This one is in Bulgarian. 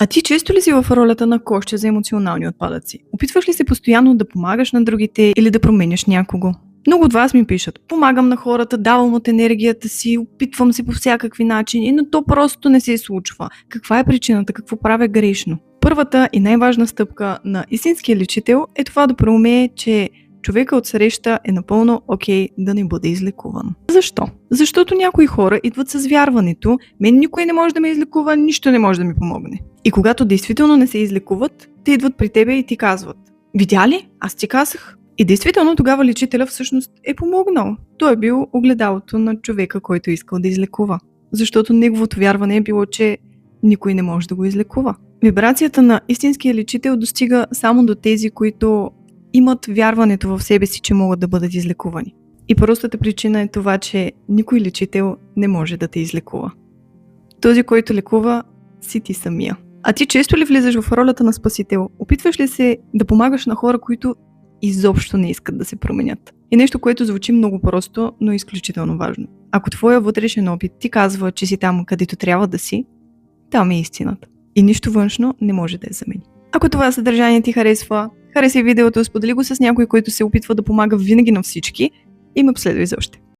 А ти често ли си в ролята на кошче за емоционални отпадъци? Опитваш ли се постоянно да помагаш на другите или да променяш някого? Много от вас ми пишат: помагам на хората, давам от енергията си, опитвам се по всякакви начини, но то просто не се случва. Каква е причината? Какво правя грешно? Първата и най-важна стъпка на истинския лечител е това да проумее, че човека от среща е напълно окей да не бъде излекуван. Защо? Защото някои хора идват с вярването: мен никой не може да ме излекува, нищо не може да ми помогне. И когато действително не се излекуват, те идват при тебе и ти казват: видя ли? Аз ти казах. И действително тогава лечителя всъщност е помогнал. Той е бил огледалото на човека, който е искал да излекува. Защото неговото вярване е било, че никой не може да го излекува. Вибрацията на истинския лечител достига само до тези, които имат вярването в себе си, че могат да бъдат излекувани. И простата причина е това, че никой лечител не може да те излекува. Този, който лекува, си ти самия. А ти често ли влизаш в ролята на спасител? Опитваш ли се да помагаш на хора, които изобщо не искат да се променят? И нещо, което звучи много просто, но е изключително важно. Ако твоя вътрешен опит ти казва, че си там, където трябва да си, там е истината. И нищо външно не може да я замени. Ако това съдържание ти харесва, харесай видеото, сподели го с някой, който се опитва да помага винаги на всички и ме последвай за още.